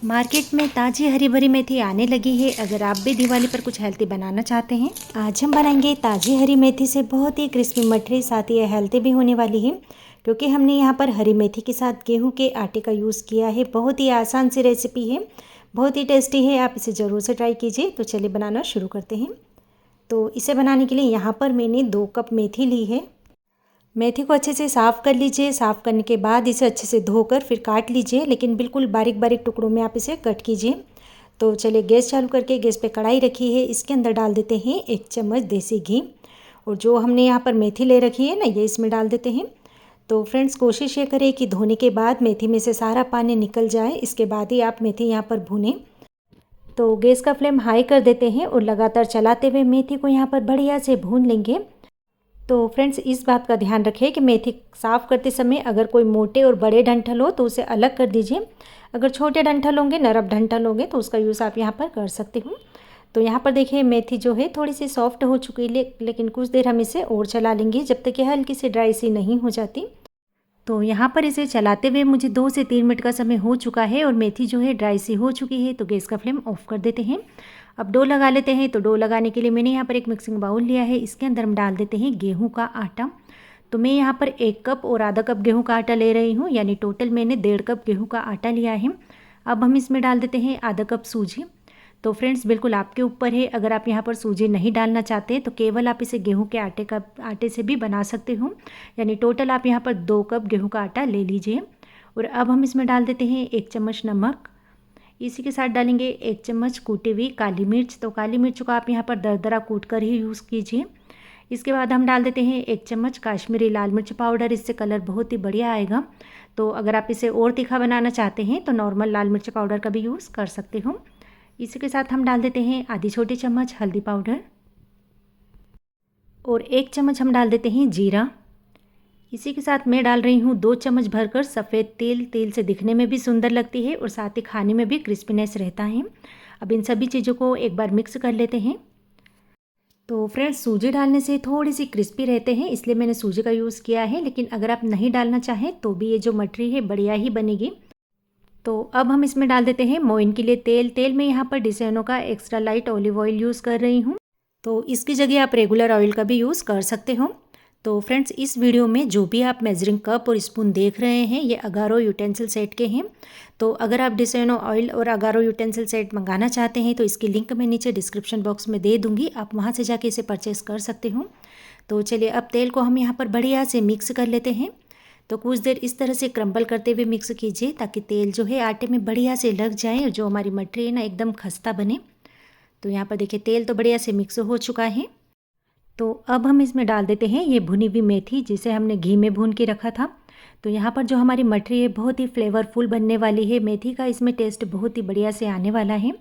Market में ताज़ी हरी भरी मेथी आने लगी है। अगर आप भी दिवाली पर कुछ हेल्दी बनाना चाहते हैं, आज हम बनाएंगे ताज़ी हरी मेथी से बहुत ही क्रिस्पी मठरी, साथ ही हेल्दी भी होने वाली है क्योंकि हमने यहाँ पर हरी मेथी के साथ गेहूं के आटे का यूज़ किया है। बहुत ही आसान सी रेसिपी है, बहुत ही टेस्टी है, आप इसे ज़रूर से ट्राई कीजिए। तो चलिए बनाना शुरू करते हैं। तो इसे बनाने के लिए यहाँ पर मैंने 2 कप मेथी ली है। मेथी को अच्छे से साफ़ कर लीजिए। साफ़ करने के बाद इसे अच्छे से धोकर फिर काट लीजिए, लेकिन बिल्कुल बारीक बारीक टुकड़ों में आप इसे कट कीजिए। तो चलिए गैस चालू करके गैस पे कढ़ाई रखी है, इसके अंदर डाल देते हैं 1 चम्मच देसी घी। और जो हमने यहाँ पर मेथी ले रखी है ना, ये इसमें डाल देते हैं। तो फ्रेंड्स, कोशिश ये करें कि धोने के बाद मेथी में से सारा पानी निकल जाए, इसके बाद ही आप मेथी यहाँ पर भूनें। तो गैस का फ्लेम हाई कर देते हैं और लगातार चलाते हुए मेथी को यहाँ पर बढ़िया से भून लेंगे। तो फ्रेंड्स, इस बात का ध्यान रखें कि मेथी साफ़ करते समय अगर कोई मोटे और बड़े डंठल हो तो उसे अलग कर दीजिए। अगर छोटे डंठल होंगे, नरम डंठल होंगे, तो उसका यूज़ आप यहाँ पर कर सकते हो। तो यहाँ पर देखिए मेथी जो है थोड़ी सी सॉफ्ट हो चुकी है, लेकिन कुछ देर हम इसे और चला लेंगे जब तक कि हल्की सी ड्राई सी नहीं हो जाती। तो यहाँ पर इसे चलाते हुए मुझे 2 से 3 मिनट का समय हो चुका है और मेथी जो है ड्राई सी हो चुकी है। तो गैस का फ्लेम ऑफ कर देते हैं। अब डो लगा लेते हैं। तो डो लगाने के लिए मैंने यहाँ पर एक मिक्सिंग बाउल लिया है, इसके अंदर हम डाल देते हैं गेहूं का आटा। तो मैं यहाँ पर 1 कप और आधा कप गेहूं का आटा ले रही हूँ, यानी टोटल मैंने 1.5 कप गेहूं का आटा लिया है। अब हम इसमें डाल देते हैं आधा कप सूजी। तो फ्रेंड्स, बिल्कुल आपके ऊपर है, अगर आप यहाँ पर सूजी नहीं डालना चाहते तो केवल आप इसे गेहूं के आटे से भी बना सकते हो, यानी टोटल आप यहाँ पर 2 कप गेहूं का आटा ले लीजिए। और अब हम इसमें डाल देते हैं 1 चम्मच नमक। इसी के साथ डालेंगे 1 चम्मच कूटी हुई काली मिर्च। तो काली मिर्च को आप यहाँ पर दरदरा कूट कर ही यूज़ कीजिए। इसके बाद हम डाल देते हैं 1 चम्मच काश्मीरी लाल मिर्च पाउडर, इससे कलर बहुत ही बढ़िया आएगा। तो अगर आप इसे और तीखा बनाना चाहते हैं तो नॉर्मल लाल मिर्च पाउडर का भी यूज़ कर सकते हो। इसी के साथ हम डाल देते हैं आधी छोटी चम्मच हल्दी पाउडर और 1 चम्मच हम डाल देते हैं जीरा। इसी के साथ मैं डाल रही हूँ 2 चम्मच भरकर सफ़ेद तेल। तेल से दिखने में भी सुंदर लगती है और साथ ही खाने में भी क्रिस्पीनेस रहता है। अब इन सभी चीज़ों को एक बार मिक्स कर लेते हैं। तो फ्रेंड्स, सूजी डालने से थोड़ी सी क्रिस्पी रहते हैं, इसलिए मैंने सूजी का यूज़ किया है, लेकिन अगर आप नहीं डालना चाहें तो भी ये जो मठरी है बढ़िया ही बनेगी। तो अब हम इसमें डाल देते हैं मोइन के लिए तेल। तेल में यहाँ पर डिसेनो का extra light olive oil use कर रही हूँ। तो इसकी जगह आप रेगुलर ऑयल का भी यूज़ कर सकते हो। तो फ्रेंड्स, इस वीडियो में जो भी आप मेजरिंग कप और स्पून देख रहे हैं, ये अगारो यूटेंसिल सेट के हैं। तो अगर आप डिसेनो ऑयल और अगारो यूटेंसिल सेट मंगाना चाहते हैं तो इसकी लिंक मैं नीचे डिस्क्रिप्शन बॉक्स में दे दूँगी, आप वहाँ से जाके इसे परचेस कर सकते हो। तो चलिए अब तेल को हम यहाँ पर बढ़िया से मिक्स कर लेते हैं। तो कुछ देर इस तरह से क्रम्बल करते हुए मिक्स कीजिए ताकि तेल जो है आटे में बढ़िया से लग जाए और जो हमारी मठरी है ना एकदम खस्ता बने। तो यहाँ पर देखिए तेल तो बढ़िया से मिक्स हो चुका है। तो अब हम इसमें डाल देते हैं ये भुनी हुई मेथी, जिसे हमने घी में भून के रखा था। तो यहाँ पर जो हमारी मठरी है बहुत ही फ्लेवरफुल बनने वाली है। मेथी का इसमें टेस्ट बहुत ही बढ़िया से आने वाला है।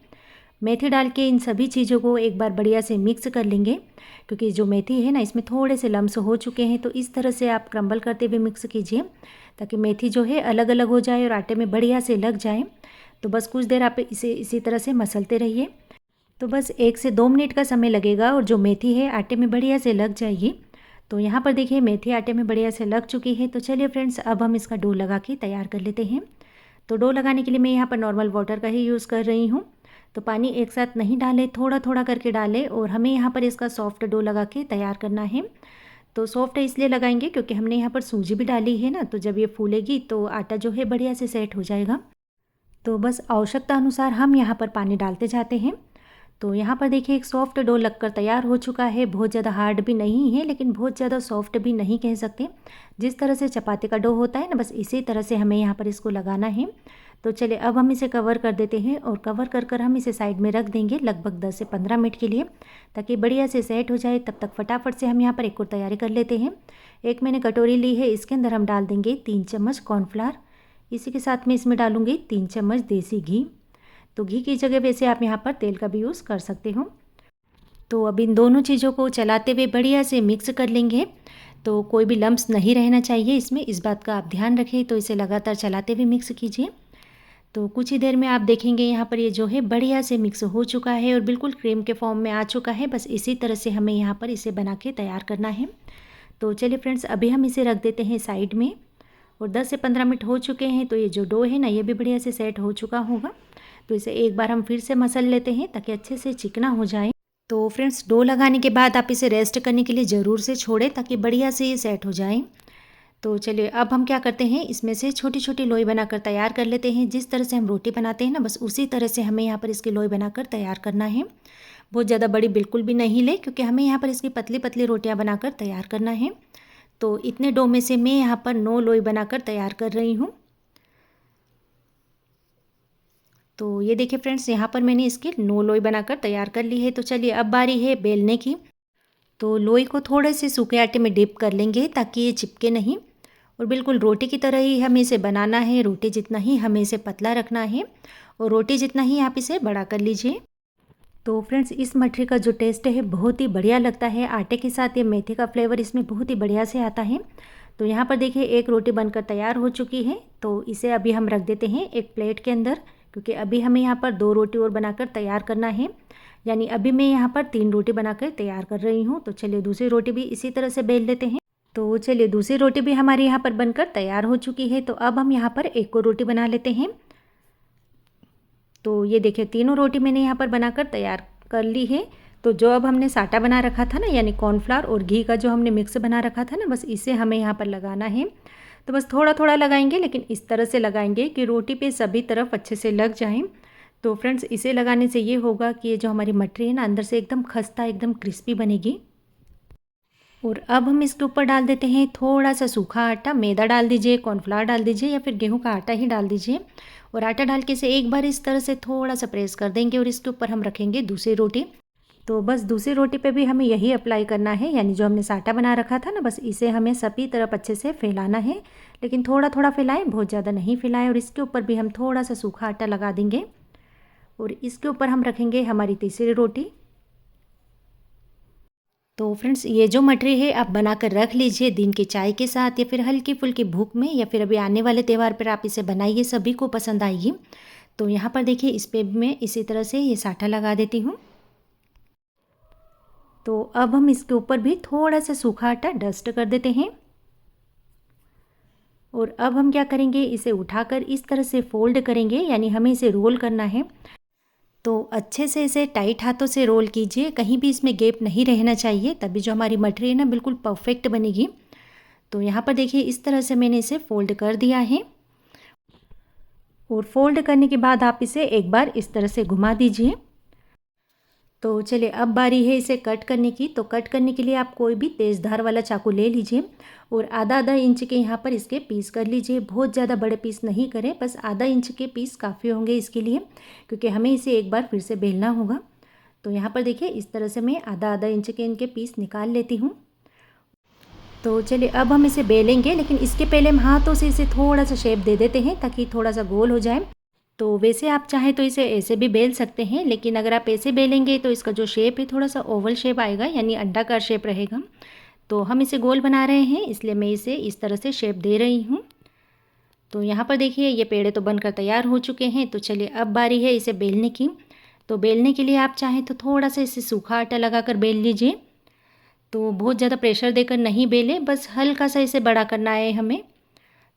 मेथी डाल के इन सभी चीज़ों को एक बार बढ़िया से मिक्स कर लेंगे, क्योंकि जो मेथी है ना इसमें थोड़े से लम्स हो चुके हैं। तो इस तरह से आप क्रम्बल करते हुए मिक्स कीजिए ताकि मेथी जो है अलग अलग हो जाए और आटे में बढ़िया से लग जाए। तो बस कुछ देर आप इसे इसी तरह से मसलते रहिए। तो बस 1 से 2 मिनट का समय लगेगा और जो मेथी है आटे में बढ़िया से लग जाएगी। तो यहाँ पर देखिए मेथी आटे में बढ़िया से लग चुकी है। तो चलिए फ्रेंड्स, अब हम इसका डो लगा के तैयार कर लेते हैं। तो डो लगाने के लिए मैं यहाँ पर नॉर्मल वाटर का ही यूज़ कर रही हूँ। तो पानी एक साथ नहीं डालें, थोड़ा थोड़ा करके डालें और हमें यहाँ पर इसका सॉफ्ट डो लगा के तैयार करना है। तो सॉफ्ट इसलिए लगाएंगे क्योंकि हमने यहाँ पर सूजी भी डाली है ना, तो जब ये फूलेगी तो आटा जो है बढ़िया से सेट हो जाएगा। तो बस आवश्यकता अनुसार हम यहाँ पर पानी डालते जाते हैं। तो यहाँ पर देखिए एक सॉफ्ट डो लगकर तैयार हो चुका है। बहुत ज़्यादा हार्ड भी नहीं है, लेकिन बहुत ज़्यादा सॉफ्ट भी नहीं कह सकते। जिस तरह से चपाती का डो होता है ना, बस इसी तरह से हमें यहाँ पर इसको लगाना है। तो चलिए अब हम इसे कवर कर देते हैं और कवर कर हम इसे साइड में रख देंगे लगभग 10 से 15 मिनट के लिए, ताकि बढ़िया से सेट हो जाए। तब तक फटाफट से हम यहाँ पर एक और तैयारी कर लेते हैं। एक मैंने कटोरी ली है, इसके अंदर हम डाल देंगे 3 चम्मच कॉर्नफ्लावर। इसी के साथ में इसमें डालूंगी 3 चम्मच देसी घी। तो घी की जगह वैसे आप यहाँ पर तेल का भी यूज़ कर सकते हो। तो अब इन दोनों चीज़ों को चलाते हुए बढ़िया से मिक्स कर लेंगे। तो कोई भी लम्स नहीं रहना चाहिए इसमें, इस बात का आप ध्यान रखें। तो इसे लगातार चलाते हुए मिक्स कीजिए। तो कुछ ही देर में आप देखेंगे यहाँ पर ये जो है बढ़िया से मिक्स हो चुका है और बिल्कुल क्रीम के फॉर्म में आ चुका है। बस इसी तरह से हमें यहाँ पर इसे बना के तैयार करना है। तो चलिए फ्रेंड्स, अभी हम इसे रख देते हैं साइड में और 10 से 15 मिनट हो चुके हैं। तो ये जो डो है ना, ये भी बढ़िया से सेट हो चुका होगा। तो इसे एक बार हम फिर से मसल लेते हैं ताकि अच्छे से चिकना हो जाए। तो फ्रेंड्स, डो लगाने के बाद आप इसे रेस्ट करने के लिए ज़रूर से छोड़ें ताकि बढ़िया से ये सेट हो जाए। तो चलिए अब हम क्या करते हैं, इसमें से छोटी छोटी लोई बनाकर तैयार कर लेते हैं। जिस तरह से हम रोटी बनाते हैं ना, बस उसी तरह से हमें यहाँ पर इसकी लोई बनाकर तैयार करना है। बहुत ज़्यादा बड़ी बिल्कुल भी नहीं ले, क्योंकि हमें यहाँ पर इसकी पतली पतली रोटियाँ बनाकर तैयार करना है। तो इतने डो में से मैं यहाँ पर 9 लोई बनाकर तैयार कर रही हूँ। तो ये देखिए फ्रेंड्स, यहाँ पर मैंने इसकी 9 लोई बनाकर तैयार कर ली है। तो चलिए अब बारी है बेलने की। तो लोई को थोड़े से सूखे आटे में डिप कर लेंगे ताकि ये चिपके नहीं, और बिल्कुल रोटी की तरह ही हमें इसे बनाना है। रोटी जितना ही हमें इसे पतला रखना है और रोटी जितना ही आप इसे बड़ा कर लीजिए। तो फ्रेंड्स, इस मठरी का जो टेस्ट है बहुत ही बढ़िया लगता है। आटे के साथ ये मेथी का फ्लेवर इसमें बहुत ही बढ़िया से आता है। तो यहाँ पर देखिए एक रोटी बनकर तैयार हो चुकी है। तो इसे अभी हम रख देते हैं एक प्लेट के अंदर, क्योंकि अभी हमें यहाँ पर 2 रोटी और बनाकर तैयार करना है। यानी अभी मैं यहाँ पर 3 रोटी बनाकर तैयार कर रही हूँ। तो चलिए दूसरी रोटी भी इसी तरह से बेल लेते हैं। तो चलिए दूसरी रोटी भी हमारी यहाँ पर बनकर तैयार हो चुकी है। तो अब हम यहाँ पर एक और रोटी बना लेते हैं। तो ये देखिए तीनों रोटी मैंने यहाँ पर बनाकर तैयार कर ली है। तो जो अब हमने साटा बना रखा था ना, यानी कॉर्नफ्लावर और घी का जो हमने मिक्स बना रखा था ना, बस इसे हमें यहाँ पर लगाना है। तो बस थोड़ा थोड़ा लगाएंगे, लेकिन इस तरह से लगाएंगे कि रोटी पे सभी तरफ अच्छे से लग जाए। तो फ्रेंड्स, इसे लगाने से ये होगा कि ये जो हमारी मटरी है ना, अंदर से एकदम खस्ता एकदम क्रिस्पी बनेगी। और अब हम इसके ऊपर डाल देते हैं थोड़ा सा सूखा आटा। मैदा डाल दीजिए, कॉर्नफ्लावर डाल दीजिए, या फिर गेहूं का आटा ही डाल दीजिए। और आटा डाल के इसे एक बार इस तरह से थोड़ा सा प्रेस कर देंगे और इसके ऊपर हम रखेंगे दूसरी रोटी। तो बस दूसरी रोटी पे भी हमें यही अप्लाई करना है, यानी जो हमने साटा बना रखा था ना, बस इसे हमें सभी तरफ अच्छे से फैलाना है। लेकिन थोड़ा थोड़ा फैलाएं, बहुत ज़्यादा नहीं फैलाएं। और इसके ऊपर भी हम थोड़ा सा सूखा आटा लगा देंगे और इसके ऊपर हम रखेंगे हमारी तीसरी रोटी। तो फ्रेंड्स, ये जो मटरी है आप बना कर रख लीजिए दिन की चाय के साथ, या फिर हल्की फुल्की भूख में, या फिर अभी आने वाले त्यौहार पर आप इसे बनाइए, सभी को पसंद आएगी। तो यहाँ पर देखिए इस पे मैं इसी तरह से ये साटा लगा देती हूँ। तो अब हम इसके ऊपर भी थोड़ा सा सूखा आटा डस्ट कर देते हैं। और अब हम क्या करेंगे, इसे उठाकर इस तरह से फोल्ड करेंगे, यानी हमें इसे रोल करना है। तो अच्छे से इसे टाइट हाथों से रोल कीजिए, कहीं भी इसमें गैप नहीं रहना चाहिए, तभी जो हमारी मटरी है ना बिल्कुल परफेक्ट बनेगी। तो यहाँ पर देखिए इस तरह से मैंने इसे फोल्ड कर दिया है। और फोल्ड करने के बाद आप इसे एक बार इस तरह से घुमा दीजिए। तो चलिए अब बारी है इसे कट करने की। तो कट करने के लिए आप कोई भी तेज़ धार वाला चाकू ले लीजिए और आधा आधा इंच के यहाँ पर इसके पीस कर लीजिए। बहुत ज़्यादा बड़े पीस नहीं करें, बस आधा इंच के पीस काफ़ी होंगे इसके लिए, क्योंकि हमें इसे एक बार फिर से बेलना होगा। तो यहाँ पर देखिए इस तरह से मैं आधा आधा इंच के इनके पीस निकाल लेती हूँ। तो चलिए अब हम इसे बेलेंगे, लेकिन इसके पहले हम हाथों से इसे थोड़ा सा शेप दे देते हैं ताकि थोड़ा सा गोल हो जाए। तो वैसे आप चाहें तो इसे ऐसे भी बेल सकते हैं, लेकिन अगर आप ऐसे बेलेंगे तो इसका जो शेप है थोड़ा सा ओवल शेप आएगा, यानी अंडाकार शेप रहेगा। तो हम इसे गोल बना रहे हैं, इसलिए मैं इसे इस तरह से शेप दे रही हूँ। तो यहाँ पर देखिए ये पेड़े तो बनकर तैयार हो चुके हैं। तो चलिए अब बारी है इसे बेलने की। तो बेलने के लिए आप चाहें तो थोड़ा सा इसे सूखा आटा लगा कर बेल लीजिए। तो बहुत ज़्यादा प्रेशर देकर नहीं बेले, बस हल्का सा इसे बड़ा करना है हमें।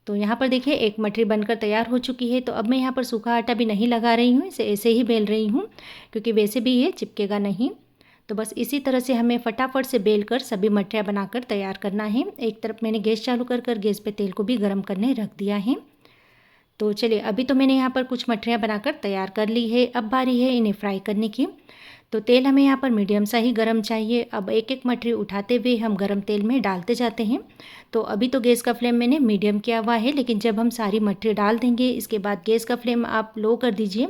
तो यहाँ पर देखिए एक मटरी बनकर तैयार हो चुकी है। तो अब मैं यहाँ पर सूखा आटा भी नहीं लगा रही हूँ, इसे ऐसे ही बेल रही हूँ, क्योंकि वैसे भी ये चिपकेगा नहीं। तो बस इसी तरह से हमें फटाफट से बेल कर सभी मठरियाँ बनाकर तैयार करना है। एक तरफ मैंने गैस चालू कर गैस पे तेल को भी गर्म करने रख दिया है। तो चलिए अभी तो मैंने यहाँ पर कुछ मठरियाँ बनाकर तैयार कर ली है। अब बारी है इन्हें फ्राई करने की। तो तेल हमें यहाँ पर मीडियम सा ही गरम चाहिए। अब एक एक मटरी उठाते हुए हम गरम तेल में डालते जाते हैं। तो अभी तो गैस का फ्लेम मैंने मीडियम किया हुआ है, लेकिन जब हम सारी मटरी डाल देंगे इसके बाद गैस का फ्लेम आप लो कर दीजिए।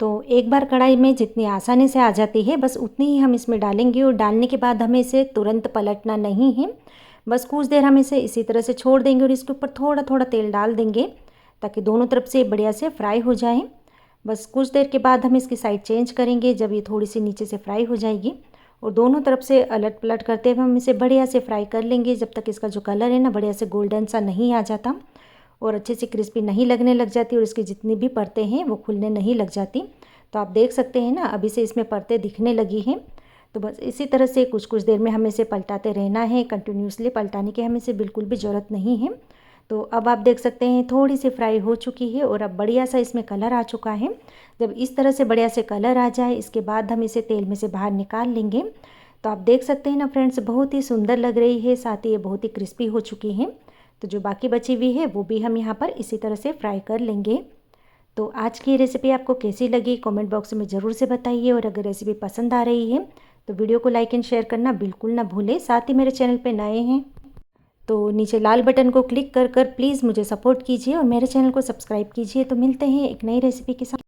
तो एक बार कढ़ाई में जितनी आसानी से आ जाती है बस उतनी ही हम इसमें डालेंगे। और डालने के बाद हमें इसे तुरंत पलटना नहीं है, बस कुछ देर हम इसे इसी तरह से छोड़ देंगे और इसके ऊपर थोड़ा थोड़ा तेल डाल देंगे ताकि दोनों तरफ से बढ़िया से फ्राई हो जाए। बस कुछ देर के बाद हम इसकी साइड चेंज करेंगे, जब ये थोड़ी सी नीचे से फ्राई हो जाएगी। और दोनों तरफ से अलट पलट करते हुए हम इसे बढ़िया से फ्राई कर लेंगे, जब तक इसका जो कलर है ना बढ़िया से गोल्डन सा नहीं आ जाता और अच्छे से क्रिस्पी नहीं लगने लग जाती और इसकी जितनी भी परतें हैं वो खुलने नहीं लग जाती। तो आप देख सकते हैं ना अभी से इसमें परतें दिखने लगी हैं। तो बस इसी तरह से कुछ कुछ देर में हमें इसे पलटाते रहना है, कंटिन्यूसली पलटाने की हमें इसे बिल्कुल भी ज़रूरत नहीं है। तो अब आप देख सकते हैं थोड़ी सी फ्राई हो चुकी है और अब बढ़िया सा इसमें कलर आ चुका है। जब इस तरह से बढ़िया से कलर आ जाए इसके बाद हम इसे तेल में से बाहर निकाल लेंगे। तो आप देख सकते हैं ना फ्रेंड्स, बहुत ही सुंदर लग रही है, साथ ही ये बहुत ही क्रिस्पी हो चुकी है। तो जो बाकी बची हुई है वो भी हम यहाँ पर इसी तरह से फ्राई कर लेंगे। तो आज की रेसिपी आपको कैसी लगी कमेंट बॉक्स में ज़रूर से बताइए, और अगर रेसिपी पसंद आ रही है तो वीडियो को लाइक एंड शेयर करना बिल्कुल ना भूलें। साथ ही मेरे चैनल पे नए हैं तो नीचे लाल बटन को क्लिक कर प्लीज़ मुझे सपोर्ट कीजिए और मेरे चैनल को सब्सक्राइब कीजिए। तो मिलते हैं एक नई रेसिपी के साथ।